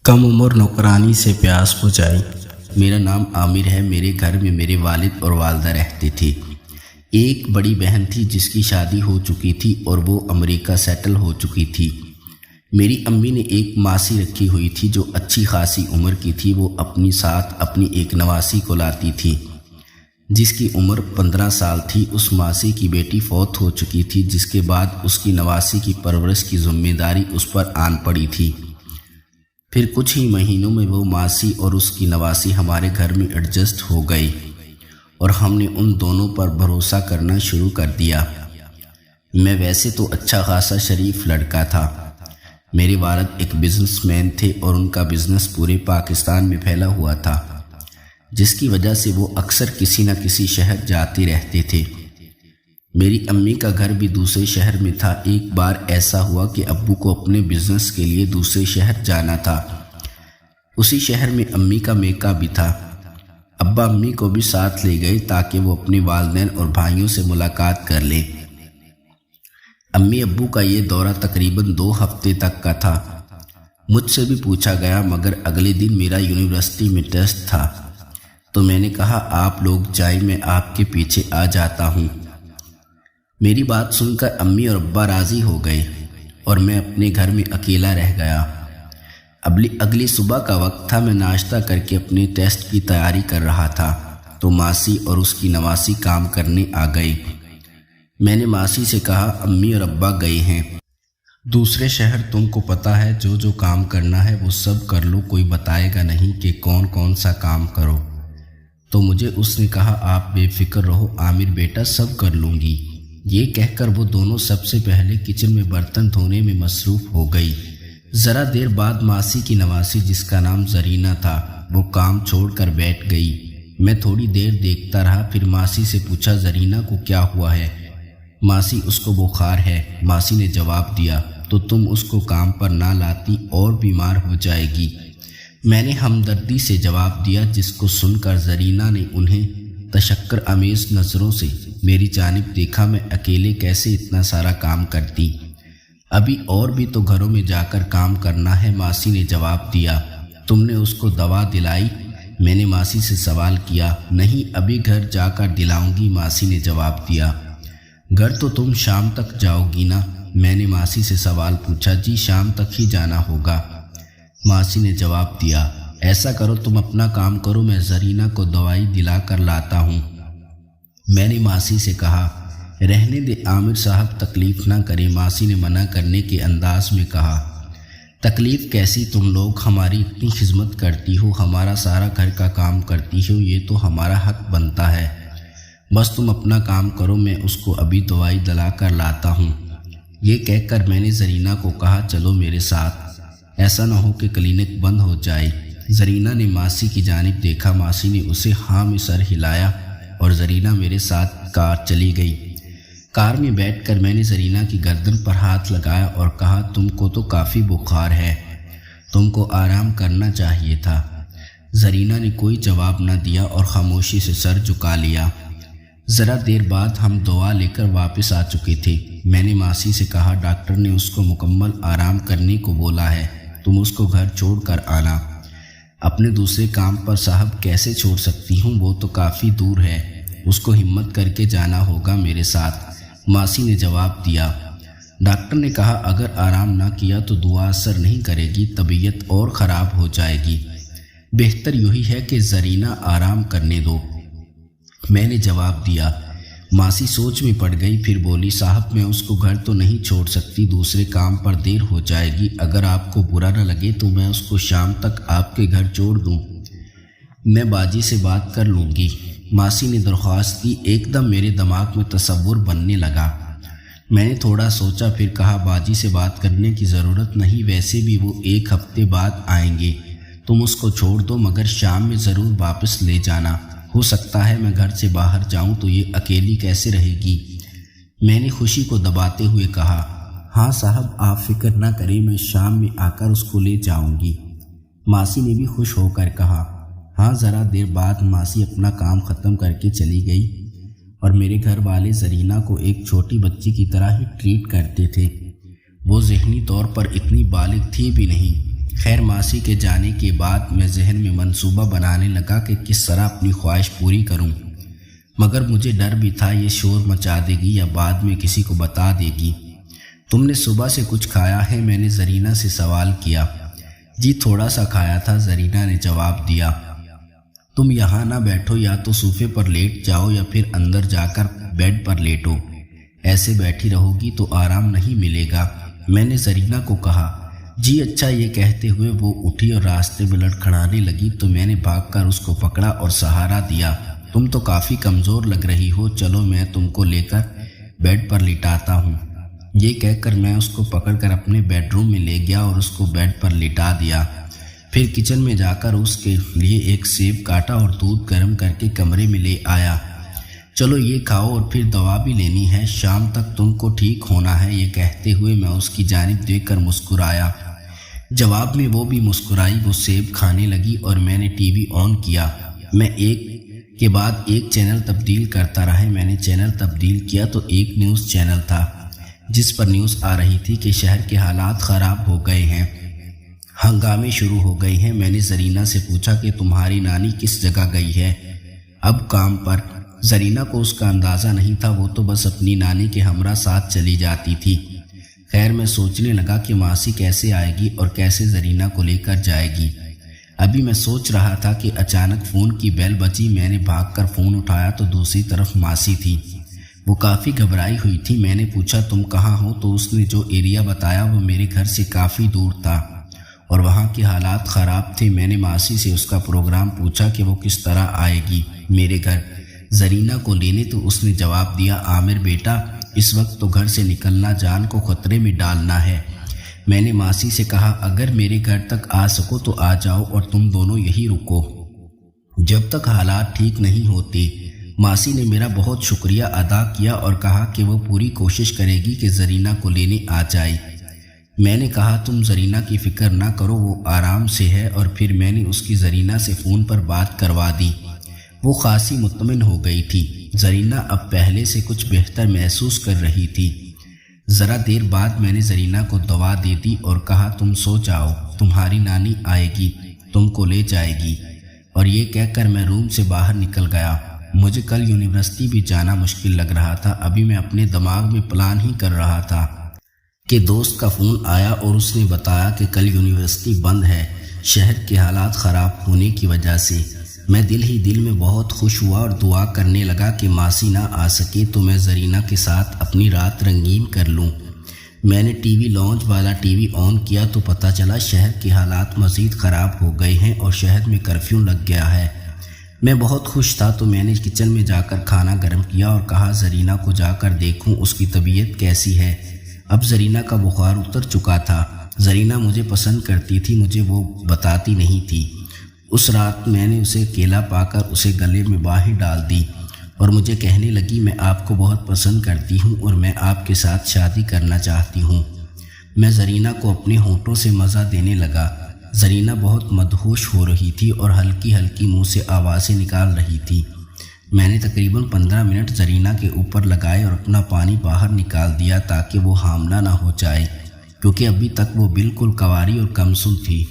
کم عمر نوکرانی سے پیاس بجھائی۔ میرا نام عامر ہے۔ میرے گھر میں میرے والد اور والدہ رہتے تھے۔ ایک بڑی بہن تھی جس کی شادی ہو چکی تھی اور وہ امریکہ سیٹل ہو چکی تھی۔ میری امی نے ایک ماسی رکھی ہوئی تھی جو اچھی خاصی عمر کی تھی۔ وہ اپنی ساتھ اپنی ایک نواسی کو لاتی تھی جس کی عمر 15 سال تھی۔ اس ماسی کی بیٹی فوت ہو چکی تھی جس کے بعد اس کی نواسی کی پرورش کی ذمہ داری اس پر آن پڑی تھی۔ پھر کچھ ہی مہینوں میں وہ ماسی اور اس کی نواسی ہمارے گھر میں ایڈجسٹ ہو گئی اور ہم نے ان دونوں پر بھروسہ کرنا شروع کر دیا۔ میں ویسے تو اچھا خاصا شریف لڑکا تھا۔ میرے والد ایک بزنس مین تھے اور ان کا بزنس پورے پاکستان میں پھیلا ہوا تھا، جس کی وجہ سے وہ اکثر کسی نہ کسی شہر جاتے رہتے تھے۔ میری امی کا گھر بھی دوسرے شہر میں تھا۔ ایک بار ایسا ہوا کہ ابو کو اپنے بزنس کے لیے دوسرے شہر جانا تھا۔ اسی شہر میں امی کا میکا بھی تھا۔ ابا امی کو بھی ساتھ لے گئے تاکہ وہ اپنے والدین اور بھائیوں سے ملاقات کر لیں۔ امی ابو کا یہ دورہ تقریباً 2 ہفتے تک کا تھا۔ مجھ سے بھی پوچھا گیا، مگر اگلے دن میرا یونیورسٹی میں ٹیسٹ تھا تو میں نے کہا آپ لوگ جائیں، میں آپ کے پیچھے آ جاتا ہوں۔ میری بات سن کر امی اور ابا راضی ہو گئے اور میں اپنے گھر میں اکیلا رہ گیا۔ اگلی صبح کا وقت تھا۔ میں ناشتہ کر کے اپنے ٹیسٹ کی تیاری کر رہا تھا تو ماسی اور اس کی نواسی کام کرنے آ گئی۔ میں نے ماسی سے کہا امی اور ابا گئے ہیں دوسرے شہر، تم کو پتہ ہے جو کام کرنا ہے وہ سب کر لو، کوئی بتائے گا نہیں کہ کون سا کام کرو۔ تو مجھے اس نے کہا آپ بے فکر رہو عامر بیٹا، سب کر لوں گی۔ یہ کہہ کر وہ دونوں سب سے پہلے کچن میں برتن دھونے میں مصروف ہو گئی۔ ذرا دیر بعد ماسی کی نواسی جس کا نام زرینہ تھا وہ کام چھوڑ کر بیٹھ گئی۔ میں تھوڑی دیر دیکھتا رہا، پھر ماسی سے پوچھا زرینہ کو کیا ہوا ہے؟ ماسی اس کو بخار ہے، ماسی نے جواب دیا۔ تو تم اس کو کام پر نہ لاتی اور بیمار ہو جائے گی، میں نے ہمدردی سے جواب دیا، جس کو سن کر زرینہ نے انہیں تشکر آمیز نظروں سے میری جانب دیکھا۔ میں اکیلے کیسے اتنا سارا کام کرتی؟ ابھی اور بھی تو گھروں میں جا کر کام کرنا ہے، ماسی نے جواب دیا۔ تم نے اس کو دوا دلائی؟ میں نے ماسی سے سوال کیا۔ نہیں، ابھی گھر جا کر دلاؤں گی، ماسی نے جواب دیا۔ گھر تو تم شام تک جاؤ گی نا؟ میں نے ماسی سے سوال پوچھا۔ جی شام تک ہی جانا ہوگا، ماسی نے جواب دیا۔ ایسا کرو تم اپنا کام کرو، میں زرینہ کو دوائی دلا کر لاتا ہوں، میں نے ماسی سے کہا۔ رہنے دے عامر صاحب، تکلیف نہ کرے، ماسی نے منع کرنے کے انداز میں کہا۔ تکلیف کیسی؟ تم لوگ ہماری اتنی خدمت کرتی ہو، ہمارا سارا گھر کا کام کرتی ہو، یہ تو ہمارا حق بنتا ہے۔ بس تم اپنا کام کرو، میں اس کو ابھی دوائی دلا کر لاتا ہوں۔ یہ کہہ کر میں نے زرینہ کو کہا چلو میرے ساتھ، ایسا نہ ہو کہ کلینک بند ہو جائے۔ زرینہ نے ماسی کی جانب دیکھا، ماسی نے اسے ہاں میں سر ہلایا اور زرینہ میرے ساتھ کار چلی گئی۔ کار میں بیٹھ کر میں نے زرینہ کی گردن پر ہاتھ لگایا اور کہا تم کو تو کافی بخار ہے، تم کو آرام کرنا چاہیے تھا۔ زرینہ نے کوئی جواب نہ دیا اور خاموشی سے سر جھکا لیا۔ ذرا دیر بعد ہم دوا لے کر واپس آ چکے تھے۔ میں نے ماسی سے کہا ڈاکٹر نے اس کو مکمل آرام کرنے کو بولا ہے، تم اس کو گھر چھوڑ کر آنا۔ اپنے دوسرے کام پر صاحب کیسے چھوڑ سکتی ہوں، وہ تو کافی دور ہے، اس کو ہمت کر کے جانا ہوگا میرے ساتھ، ماسی نے جواب دیا۔ ڈاکٹر نے کہا اگر آرام نہ کیا تو دوا اثر نہیں کرے گی، طبیعت اور خراب ہو جائے گی، بہتر یہی ہے کہ زرینہ آرام کرنے دو، میں نے جواب دیا۔ ماسی سوچ میں پڑ گئی، پھر بولی صاحب میں اس کو گھر تو نہیں چھوڑ سکتی، دوسرے کام پر دیر ہو جائے گی، اگر آپ کو برا نہ لگے تو میں اس کو شام تک آپ کے گھر چھوڑ دوں، میں باجی سے بات کر لوں گی، ماسی نے درخواست کی۔ ایک دم میرے دماغ میں تصور بننے لگا۔ میں نے تھوڑا سوچا، پھر کہا باجی سے بات کرنے کی ضرورت نہیں، ویسے بھی وہ 1 ہفتے بعد آئیں گے، تم اس کو چھوڑ دو، مگر شام میں ضرور واپس لے جانا، ہو سکتا ہے میں گھر سے باہر جاؤں تو یہ اکیلی کیسے رہے گی، میں نے خوشی کو دباتے ہوئے کہا۔ ہاں صاحب آپ فکر نہ کریں، میں شام میں آ کر اس کو لے جاؤں گی، ماسی نے بھی خوش ہو کر کہا۔ ہاں ذرا دیر بعد ماسی اپنا کام ختم کر کے چلی گئی اور میرے گھر والے زرینہ کو ایک چھوٹی بچی کی طرح ہی ٹریٹ کرتے تھے۔ وہ ذہنی طور پر اتنی بالغ تھی بھی نہیں، خیر ماسی کے جانے کے بعد میں ذہن میں منصوبہ بنانے لگا کہ کس طرح اپنی خواہش پوری کروں، مگر مجھے ڈر بھی تھا یہ شور مچا دے گی یا بعد میں کسی کو بتا دے گی۔ تم نے صبح سے کچھ کھایا ہے؟ میں نے زرینہ سے سوال کیا۔ جی تھوڑا سا کھایا تھا، زرینہ نے جواب دیا۔ تم یہاں نہ بیٹھو، یا تو صوفے پر لیٹ جاؤ یا پھر اندر جا کر بیڈ پر لیٹو، ایسے بیٹھی رہو گی تو آرام نہیں ملے گا، میں نے زرینہ کو کہا۔ جی اچھا، یہ کہتے ہوئے وہ اٹھی اور راستے میں لڑکھڑانے لگی تو میں نے بھاگ کر اس کو پکڑا اور سہارا دیا۔ تم تو کافی کمزور لگ رہی ہو، چلو میں تم کو لے کر بیڈ پر لٹاتا ہوں۔ یہ کہہ کر میں اس کو پکڑ کر اپنے بیڈ روم میں لے گیا اور اس کو بیڈ پر لٹا دیا۔ پھر کچن میں جا کر اس کے لیے ایک سیب کاٹا اور دودھ گرم کر کے کمرے میں لے آیا۔ چلو یہ کھاؤ اور پھر دوا بھی لینی ہے، شام تک تم کو ٹھیک ہونا ہے، یہ کہتے ہوئے میں اس کی جانب دیکھ کر مسکرایا۔ جواب میں وہ بھی مسکرائی۔ وہ سیب کھانے لگی اور میں نے ٹی وی آن کیا۔ میں ایک کے بعد ایک چینل تبدیل کرتا رہا۔ میں نے چینل تبدیل کیا تو ایک نیوز چینل تھا جس پر نیوز آ رہی تھی کہ شہر کے حالات خراب ہو گئے ہیں، ہنگامے شروع ہو گئے ہیں۔ میں نے زرینہ سے پوچھا کہ تمہاری نانی کس جگہ گئی ہے؟ اب کام پر۔ زرینہ کو اس کا اندازہ نہیں تھا، وہ تو بس اپنی نانی کے ہمراہ ساتھ چلی جاتی تھی۔ خیر میں سوچنے لگا کہ ماسی کیسے آئے گی اور کیسے زرینہ کو لے کر جائے گی۔ ابھی میں سوچ رہا تھا کہ اچانک فون کی بیل بجی۔ میں نے بھاگ کر فون اٹھایا تو دوسری طرف ماسی تھی۔ وہ کافی گھبرائی ہوئی تھی۔ میں نے پوچھا تم کہاں ہو؟ تو اس نے جو ایریا بتایا وہ میرے گھر سے کافی دور تھا اور وہاں کے حالات خراب تھے۔ میں نے ماسی سے اس کا پروگرام پوچھا کہ وہ کس طرح آئے گی میرے گھر زرینہ کو لینے، تو اس نے جواب دیا، عامر بیٹا اس وقت تو گھر سے نکلنا جان کو خطرے میں ڈالنا ہے۔ میں نے ماسی سے کہا اگر میرے گھر تک آ سکو تو آ جاؤ اور تم دونوں یہی رکو جب تک حالات ٹھیک نہیں ہوتے۔ ماسی نے میرا بہت شکریہ ادا کیا اور کہا کہ وہ پوری کوشش کرے گی کہ زرینہ کو لینے آ جائے۔ میں نے کہا تم زرینہ کی فکر نہ کرو، وہ آرام سے ہے، اور پھر میں نے اس کی زرینہ سے فون پر بات کروا دی۔ وہ خاصی مطمئن ہو گئی تھی۔ زرینہ اب پہلے سے کچھ بہتر محسوس کر رہی تھی۔ ذرا دیر بعد میں نے زرینہ کو دوا دے دی اور کہا تم سو جاؤ، تمہاری نانی آئے گی، تم کو لے جائے گی، اور یہ کہہ کر میں روم سے باہر نکل گیا۔ مجھے کل یونیورسٹی بھی جانا مشکل لگ رہا تھا۔ ابھی میں اپنے دماغ میں پلان ہی کر رہا تھا کہ دوست کا فون آیا اور اس نے بتایا کہ کل یونیورسٹی بند ہے شہر کے حالات خراب ہونے کی وجہ سے۔ میں دل ہی دل میں بہت خوش ہوا اور دعا کرنے لگا کہ ماسی نہ آ سکے تو میں زرینہ کے ساتھ اپنی رات رنگین کر لوں۔ میں نے ٹی وی لانچ والا ٹی وی آن کیا تو پتہ چلا شہر کے حالات مزید خراب ہو گئے ہیں اور شہر میں کرفیو لگ گیا ہے۔ میں بہت خوش تھا تو میں نے کچن میں جا کر کھانا گرم کیا اور کہا زرینہ کو جا کر دیکھوں اس کی طبیعت کیسی ہے۔ اب زرینہ کا بخار اتر چکا تھا۔ زرینہ مجھے پسند کرتی تھی، مجھے وہ بتاتی نہیں تھی۔ اس رات میں نے اسے کیلا پا کر اسے گلے میں باہیں ڈال دی اور مجھے کہنے لگی میں آپ کو بہت پسند کرتی ہوں اور میں آپ کے ساتھ شادی کرنا چاہتی ہوں۔ میں زرینہ کو اپنے ہونٹوں سے مزہ دینے لگا۔ زرینہ بہت مدہوش ہو رہی تھی اور ہلکی ہلکی منہ سے آوازیں نکال رہی تھی۔ میں نے تقریباً 15 منٹ زرینہ کے اوپر لگائے اور اپنا پانی باہر نکال دیا تاکہ وہ حاملہ نہ ہو جائے، کیونکہ ابھی تک وہ بالکل کنواری اور کمسن تھی۔